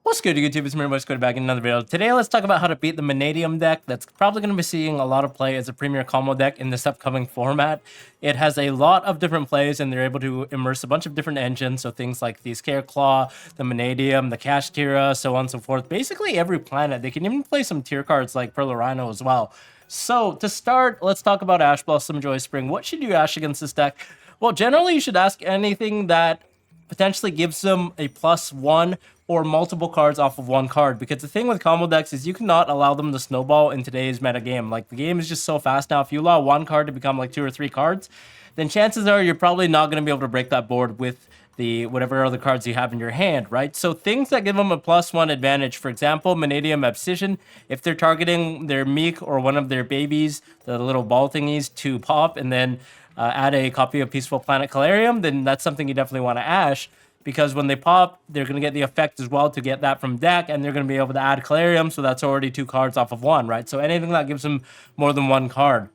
What's good, YouTube? It's me, Voice Code, back in another video. Today, let's talk about how to beat the Mannadium deck that's probably going to be seeing a lot of play as a premier combo deck in this upcoming format. It has a lot of different plays, and they're able to immerse a bunch of different engines, so things like the Scareclaw, the Mannadium, the Kashtira, so on and so forth. Basically, every planet. They can even play some tier cards like Pearl Rhino as well. So, to start, let's talk about Ash Blossom Joy Spring. What should you ash against this deck? Well, generally, you should ask anything that potentially gives them a +1 or multiple cards off of one card, because the thing with combo decks is you cannot allow them to snowball in today's meta game. Like, the game is just so fast now. If you allow one card to become like 2 or 3 cards, then chances are you're probably not going to be able to break that board with the whatever other cards you have in your hand, right? So things that give them a +1 advantage, for example, Mannadium Abscission, if they're targeting their Meek or one of their babies, the little ball thingies, to pop and then add a copy of Peaceful Planet Calarium, then that's something you definitely want to ash, because when they pop, they're going to get the effect as well to get that from deck, and they're going to be able to add Calarium, so that's already 2 cards off of 1, right? So anything that gives them more than 1 card.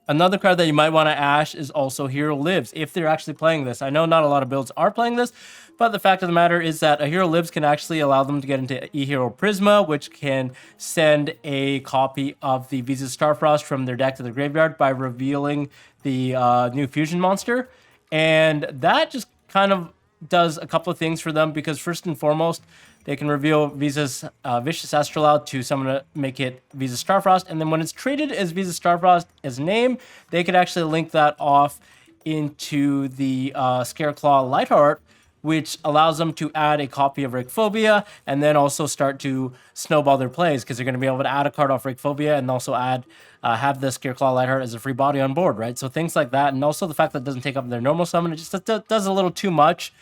Another card that you might want to ash is also Hero Lives, if they're actually playing this. I know not a lot of builds are playing this, but the fact of the matter is that a Hero Lives can actually allow them to get into E-Hero Prisma, which can send a copy of the Visa Starfrost from their deck to the graveyard by revealing the new fusion monster. And that just kind of does a couple of things for them, because first and foremost, they can reveal Visa's Vicious Astrolabe to someone to make it Visa Starfrost, and then when it's treated as Visa Starfrost as name, they could actually link that off into the Scareclaw Lightheart, which allows them to add a copy of Rickphobia, and then also start to snowball their plays, because they're going to be able to add a card off Rickphobia and also add have the Scareclaw Lightheart as a free body on board, right? So things like that, and also the fact that it doesn't take up their normal summon, it just does a little too much.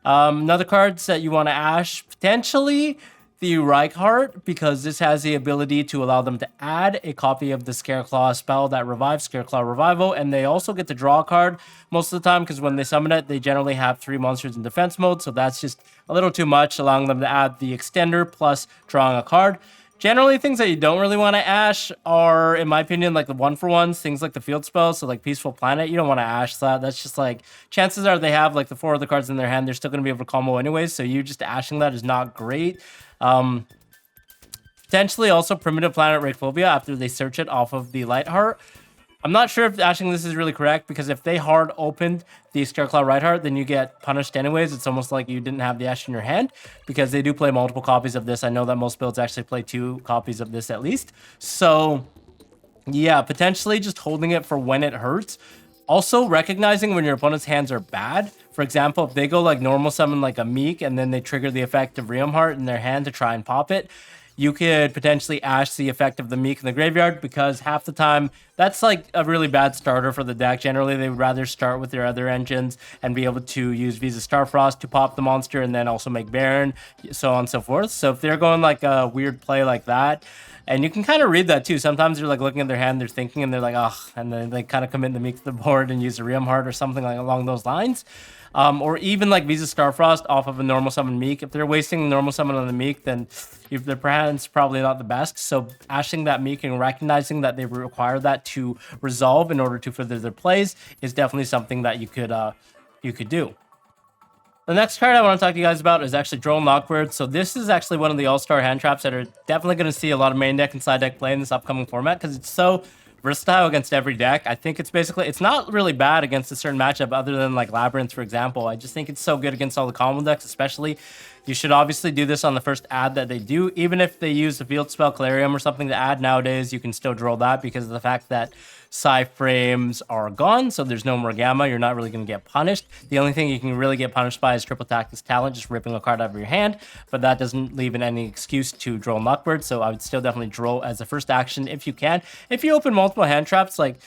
Another cards that you want to ash, potentially the Reichheart, because this has the ability to allow them to add a copy of the Scareclaw spell that revives Scareclaw Revival, and they also get to draw a card most of the time, because when they summon it, they generally have 3 monsters in defense mode, so that's just a little too much, allowing them to add the Extender plus drawing a card. Generally, things that you don't really want to ash are, in my opinion, like the 1-for-1s, things like the field spells, so like Peaceful Planet, you don't want to ash that. That's just like, chances are they have like the 4 other cards in their hand, they're still going to be able to combo anyways, so you just ashing that is not great. Potentially also Primitive Planet Rickphobia after they search it off of the Lightheart. I'm not sure if ashing this is really correct, because if they hard opened the Scareclaw Rightheart, then you get punished anyways. It's almost like you didn't have the ash in your hand, because they do play multiple copies of this. I know that most builds actually play 2 copies of this at least. So yeah, potentially just holding it for when it hurts. Also recognizing when your opponent's hands are bad. For example, if they go like normal summon like a Meek, and then they trigger the effect of Realmheart in their hand to try and pop it, you could potentially ash the effect of the Meek in the graveyard, because half the time that's like a really bad starter for the deck. Generally, they would rather start with their other engines and be able to use Visa Starfrost to pop the monster and then also make Baron, so on and so forth. So if they're going like a weird play like that, and you can kind of read that too. Sometimes they're like looking at their hand, they're thinking, and they're like, oh, and then they kind of commit the Meek to the board and use a Realmheart or something like along those lines. Or even like Visa Starfrost off of a normal summon Meek. If they're wasting the normal summon on the Meek, then if their hand's probably not the best. So ashing that Meek and recognizing that they require that to resolve in order to further their plays is definitely something that you could do. The next card I want to talk to you guys about is actually DROLL Knockbird. So this is actually one of the all-star hand traps that are definitely going to see a lot of main deck and side deck play in this upcoming format, because it's so versatile against every deck. I think it's not really bad against a certain matchup other than like Labyrinth, for example. I just think it's so good against all the combo decks, especially. You should obviously do this on the first add that they do. Even if they use the field spell Calarium or something to add nowadays, you can still draw that, because of the fact that Psi frames are gone, so there's no more Gamma. You're not really going to get punished. The only thing you can really get punished by is Triple Tactics Talent, just ripping a card out of your hand, but that doesn't leave in any excuse to DROLL Knockbird, so I would still definitely draw as the first action if you can. If you open multiple hand traps, like,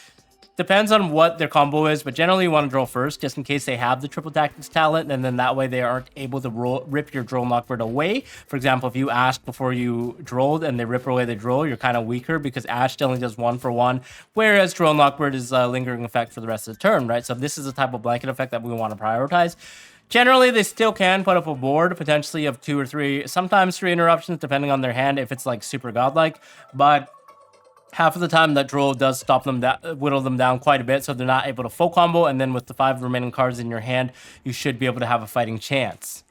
depends on what their combo is, but generally you want to draw first, just in case they have the Triple Tactics Talent, and then that way they aren't able to rip your DROLL Knockbird away. For example, if you ask before you drolled and they rip away the droll, you're kind of weaker, because Ash only does 1-for-1, whereas DROLL Knockbird is a lingering effect for the rest of the turn, right? So this is the type of blanket effect that we want to prioritize. Generally, they still can put up a board, potentially of 2 or 3, sometimes 3 interruptions, depending on their hand, if it's like super godlike, but half of the time that DROLL does stop them, whittle them down quite a bit, so they're not able to full combo, and then with the 5 remaining cards in your hand, you should be able to have a fighting chance.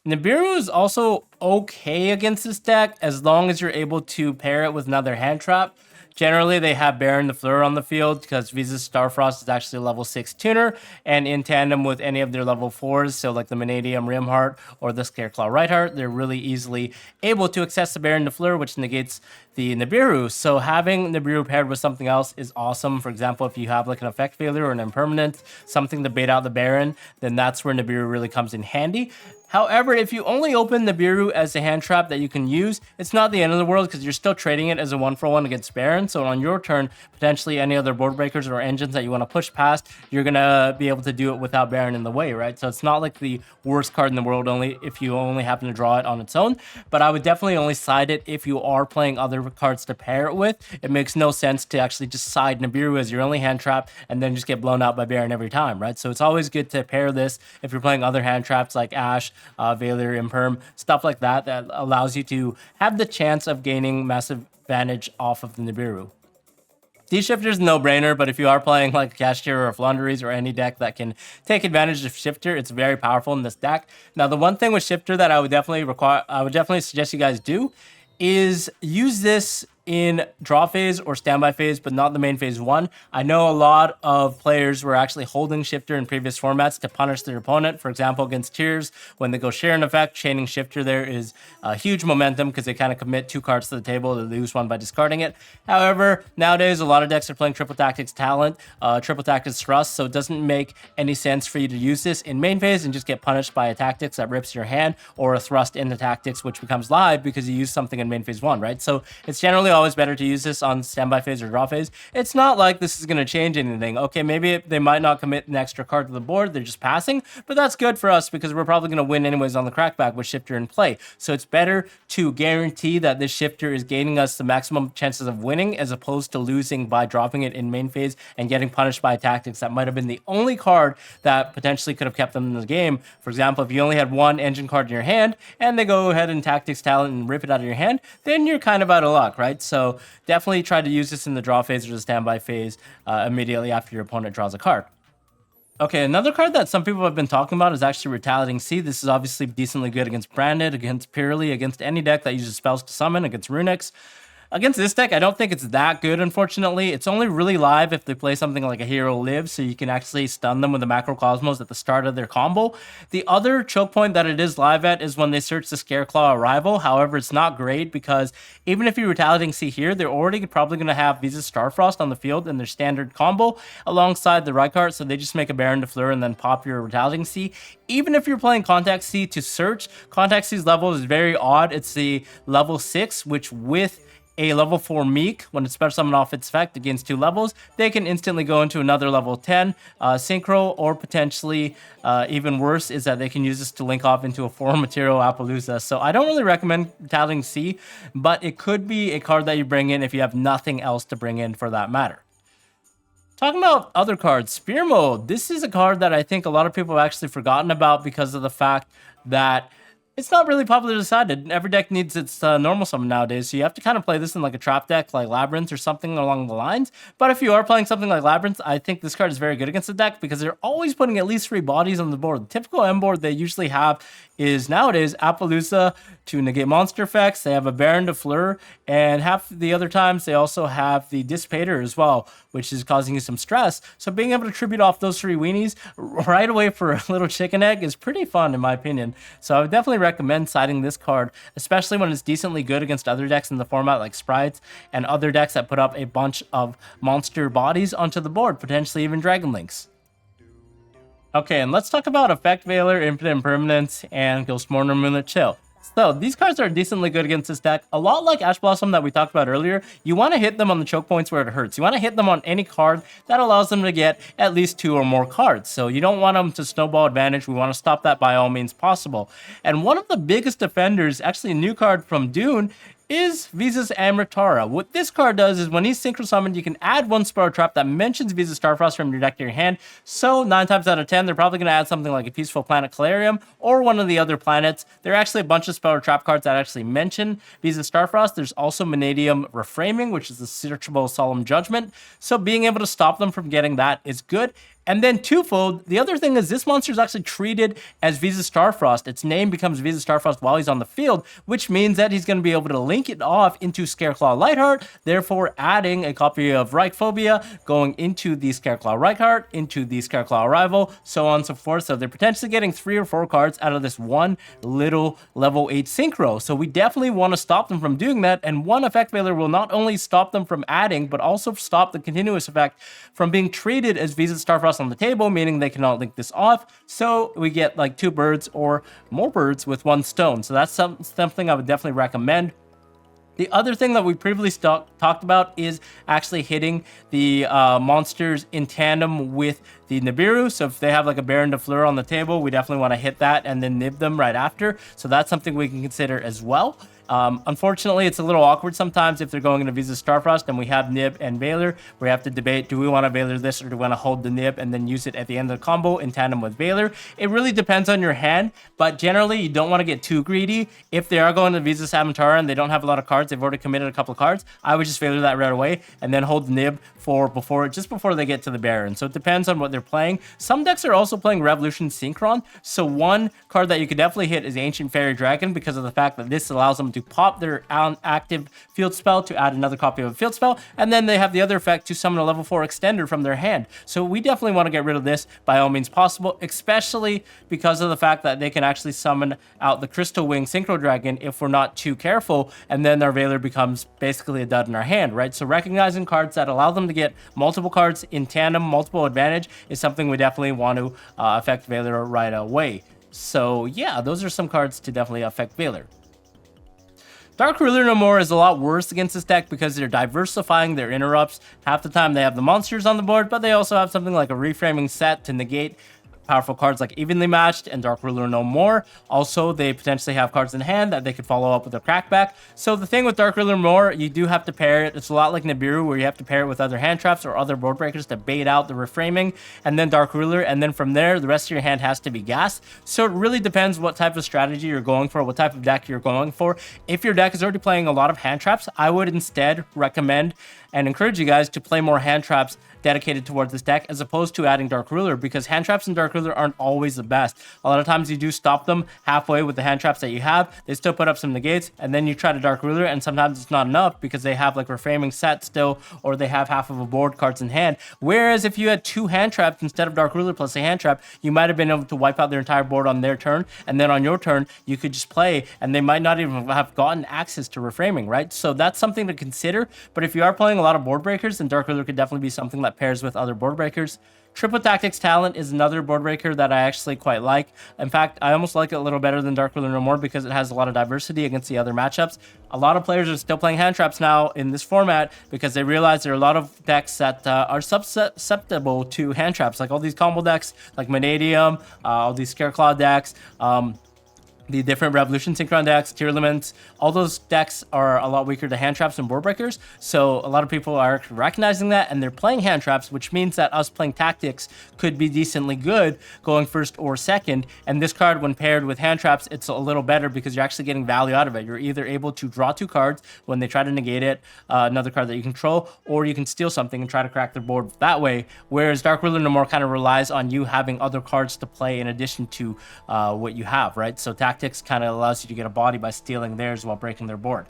Nibiru is also okay against this deck as long as you're able to pair it with another hand trap. Generally, they have Baron the Fleur on the field because Visa's Starfrost is actually a level 6 tuner, and in tandem with any of their level 4s, so like the Mannadium Rimheart or the Scareclaw Rightheart, they're really easily able to access the Baron the Fleur, which negates the Nibiru. So having Nibiru paired with something else is awesome. For example, if you have like an effect failure or an impermanence, something to bait out the Baron, then that's where Nibiru really comes in handy. However, if you only open Nibiru as a hand trap that you can use, it's not the end of the world because you're still trading it as a 1-for-1 against Baron. So on your turn, potentially any other board breakers or engines that you want to push past, you're going to be able to do it without Baron in the way, right? So it's not like the worst card in the world only if you only happen to draw it on its own. But I would definitely only side it if you are playing other cards to pair it with. It makes no sense to actually just side Nibiru as your only hand trap and then just get blown out by Baron every time, right? So it's always good to pair this if you're playing other hand traps like Ash, Valor, Imperm, stuff like that, that allows you to have the chance of gaining massive advantage off of the Nibiru. D-Shifter is no-brainer, but if you are playing like Cashier or Flunderies or any deck that can take advantage of Shifter, it's very powerful in this deck. Now, the one thing with Shifter that I would definitely suggest you guys do is use this in draw phase or standby phase, but not the main phase 1. I know a lot of players were actually holding Shifter in previous formats to punish their opponent. For example, against Tears, when they go share an effect, chaining Shifter there is huge momentum because they kind of commit 2 cards to the table, they lose 1 by discarding it. However, nowadays a lot of decks are playing Triple Tactics Talent, Triple Tactics Thrust, so it doesn't make any sense for you to use this in main phase and just get punished by a Tactics that rips your hand, or a Thrust into Tactics which becomes live because you use something in main phase 1, right? So it's generally always better to use this on standby phase or draw phase. It's not like this is going to change anything. Okay, maybe they might not commit an extra card to the board, they're just passing, but that's good for us because we're probably going to win anyways on the crackback with Shifter in play. So it's better to guarantee that this Shifter is gaining us the maximum chances of winning as opposed to losing by dropping it in main phase and getting punished by Tactics that might have been the only card that potentially could have kept them in the game. For example, if you only had 1 engine card in your hand and they go ahead and Tactics Talent and rip it out of your hand, then you're kind of out of luck, right? So definitely try to use this in the draw phase or the standby phase immediately after your opponent draws a card. Okay, another card that some people have been talking about is actually Retaliating Sea. This is obviously decently good against Branded, against Purely, against any deck that uses spells to summon, against Runics. Against this deck, I don't think it's that good, unfortunately. It's only really live if they play something like a Hero Live, so you can actually stun them with a Macrocosmos at the start of their combo. The other choke point that it is live at is when they search the Scareclaw Arrival. However, it's not great because even if you Retaliating Sea here, they're already probably going to have Visa's Starfrost on the field in their standard combo alongside the Rightheart, so they just make a Baron de Fleur and then pop your Retaliating Sea. Even if you're playing Contact Sea to search, Contact Sea's level is very odd. It's the level 6, which with a level 4 Meek, when it's special summon off its effect against 2 levels, they can instantly go into another level 10 Synchro, or potentially even worse is that they can use this to link off into a 4 material Appaloosa. So I don't really recommend Retaliating Sea, but it could be a card that you bring in if you have nothing else to bring in for that matter. Talking about other cards, Spear Mode. This is a card that I think a lot of people have actually forgotten about because of the fact that it's not really popularly decided. Every deck needs its normal summon nowadays, so you have to kind of play this in like a trap deck like Labyrinth or something along the lines. But if you are playing something like Labyrinth, I think this card is very good against the deck because they're always putting at least 3 bodies on the board. The typical M board they usually have is nowadays Appaloosa to negate monster effects. They have a Baron de Fleur, and half the other times they also have the Dissipator as well, which is causing you some stress. So being able to tribute off those 3 weenies right away for a little chicken egg is pretty fun in my opinion. So I would definitely recommend siding this card, especially when it's decently good against other decks in the format like Sprites and other decks that put up a bunch of monster bodies onto the board, potentially even Dragon Links. Okay, and let's talk about Effect Veiler, Infinite Impermanence, and Ghost Mourner, Moonlit Chill. So these cards are decently good against this deck. A lot like Ash Blossom that we talked about earlier, you want to hit them on the choke points where it hurts. You want to hit them on any card that allows them to get at least 2 or more cards. So you don't want them to snowball advantage. We want to stop that by all means possible. And one of the biggest defenders, actually a new card from Dune, is Visa's Amritara. What this card does is when he's synchro summoned, you can add 1 Spiral Trap that mentions Visa's Starfrost from your deck to your hand. So 9 times out of 10, they're probably going to add something like a Peaceful Planet Calarium or one of the other planets. There are actually a bunch of Spiral Trap cards that actually mention Visa's Starfrost. There's also Mannadium Reframing, which is the searchable Solemn Judgment. So being able to stop them from getting that is good. And then twofold, the other thing is this monster is actually treated as Visa Starfrost. Its name becomes Visa Starfrost while he's on the field, which means that he's going to be able to link it off into Scareclaw Lightheart, therefore adding a copy of Reichphobia, going into the Scareclaw Reichheart, into the Scareclaw Arrival, so on and so forth. So they're potentially getting 3 or 4 cards out of this one little level 8 synchro. So we definitely want to stop them from doing that, and one effect veiler will not only stop them from adding, but also stop the continuous effect from being treated as Visa Starfrost on the table, meaning they cannot link this off. So we get like 2 birds or more birds with 1 stone. So that's something I would definitely recommend. The other thing that we previously talked about is actually hitting the monsters in tandem with the Nibiru. So if they have like a Baron de Fleur on the table, we definitely want to hit that and then nib them right after. So that's something we can consider as well. Unfortunately, it's a little awkward sometimes if they're going into Visa Starfrost and we have Nib and Veiler. We have to debate, do we want to Veiler this or do we want to hold the Nib and then use it at the end of the combo in tandem with Veiler? It really depends on your hand, but generally you don't want to get too greedy. If they are going to Visa Samantara and they don't have a lot of cards, they've already committed a couple of cards, I would just Veiler that right away and then hold the Nib for just before they get to the Baron. So it depends on what they're playing. Some decks are also playing Revolution Synchron. So one card that you could definitely hit is Ancient Fairy Dragon because of the fact that this allows them to pop their active field spell to add another copy of a field spell, and then they have the other effect to summon a level 4 extender from their hand. So we definitely want to get rid of this by all means possible, especially because of the fact that they can actually summon out the Crystal Wing Synchro Dragon if we're not too careful, and then our Veiler becomes basically a dud in our hand, right? So recognizing cards that allow them to get multiple cards in tandem, multiple advantage, is something we definitely want to affect Veiler right away. So yeah, those are some cards to definitely affect Veiler. Dark Ruler No More is a lot worse against this deck because they're diversifying their interrupts. Half the time they have the monsters on the board, but they also have something like a reframing set to negate powerful cards like Evenly Matched and Dark Ruler No More. Also, they potentially have cards in hand that they could follow up with a crackback. So the thing with Dark Ruler No More, you do have to pair it. It's a lot like Nibiru, where you have to pair it with other hand traps or other board breakers to bait out the reframing, and then Dark Ruler, and then from there, the rest of your hand has to be gas. So it really depends what type of strategy you're going for, what type of deck you're going for. If your deck is already playing a lot of hand traps, I would instead recommend and encourage you guys to play more hand traps dedicated towards this deck as opposed to adding Dark Ruler, because hand traps and Dark Ruler aren't always the best. A lot of times you do stop them halfway with the hand traps that you have. They still put up some negates, and then you try to Dark Ruler, and sometimes it's not enough because they have like reframing set still, or they have half of a board cards in hand. Whereas if you had 2 hand traps instead of Dark Ruler plus a hand trap, you might have been able to wipe out their entire board on their turn, and then on your turn you could just play, and they might not even have gotten access to reframing, right? So that's something to consider. But if you are playing a lot of board breakers, then Dark Ruler could definitely be something that pairs with other board breakers. Triple Tactics Talent is another board breaker that I actually quite like. In fact, I almost like it a little better than Dark Ruler No More because it has a lot of diversity against the other matchups. A lot of players are still playing hand traps now in this format because they realize there are a lot of decks that are susceptible to hand traps, like all these combo decks, like Mannadium, all these Scareclaw decks, the different Revolution Synchron decks, Tier Limits, all those decks are a lot weaker to hand traps and board breakers. So a lot of people are recognizing that, and they're playing hand traps, which means that us playing tactics could be decently good going first or second. And this card, when paired with hand traps, it's a little better because you're actually getting value out of it. You're either able to draw 2 cards when they try to negate it, another card that you control, or you can steal something and try to crack their board that way. Whereas Dark Ruler No More kind of relies on you having other cards to play in addition to what you have, right? So Tactics kind of allows you to get a body by stealing theirs while breaking their board.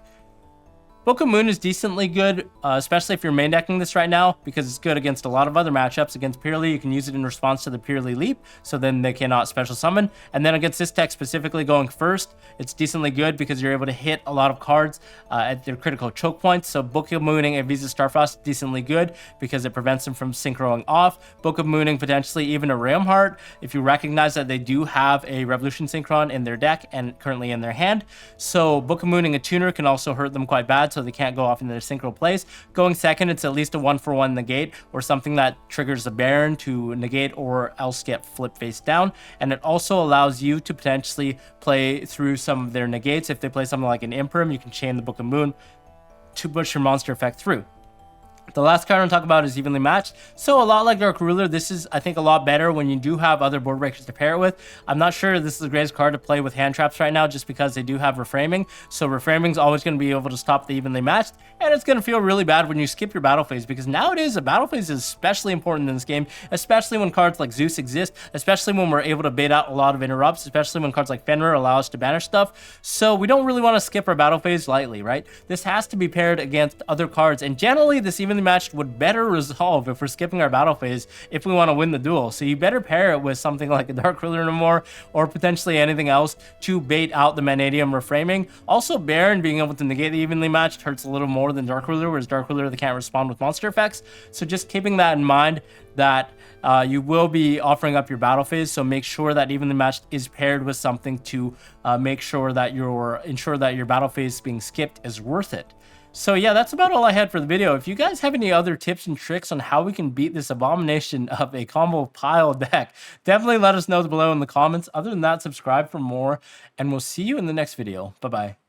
Book of Moon is decently good, especially if you're main decking this right now, because it's good against a lot of other matchups. Against Purely, you can use it in response to the Purely Leap, so then they cannot special summon. And then against this deck specifically going first, it's decently good because you're able to hit a lot of cards at their critical choke points. So Book of Mooning and Visa Starfrost decently good because it prevents them from synchroing off. Book of Mooning potentially even a Realm Heart if you recognize that they do have a Revolution Synchron in their deck and currently in their hand. So Book of Mooning a tuner can also hurt them quite bad, so they can't go off into their synchro plays. Going second, it's at least a 1-for-1 negate or something that triggers the Baron to negate or else get flip face down. And it also allows you to potentially play through some of their negates. If they play something like an Imperm, you can chain the Book of Moon to push your monster effect through. The last card I'm talking about is Evenly Matched. So a lot like Dark Ruler, this is, I think, a lot better when you do have other board breakers to pair it with. I'm not sure this is the greatest card to play with hand traps right now just because they do have reframing. So reframing is always going to be able to stop the Evenly Matched. And it's going to feel really bad when you skip your battle phase, because nowadays a battle phase is especially important in this game, especially when cards like Zeus exist, especially when we're able to bait out a lot of interrupts, especially when cards like Fenrir allow us to banish stuff. So we don't really want to skip our battle phase lightly, right? This has to be paired against other cards, and generally this Evenly Matched would better resolve if we're skipping our battle phase if we want to win the duel. So you better pair it with something like a Dark Ruler no more, or potentially anything else to bait out the Mannadium reframing. Also, Baron being able to negate the Evenly Matched hurts a little more than Dark Ruler, whereas Dark Ruler they can't respond with monster effects. So just keeping that in mind, that you will be offering up your battle phase, so make sure that Evenly Matched is paired with something to make sure that ensure that your battle phase being skipped is worth it. So yeah, that's about all I had for the video. If you guys have any other tips and tricks on how we can beat this abomination of a combo pile deck, definitely let us know below in the comments. Other than that, subscribe for more, and we'll see you in the next video. Bye-bye.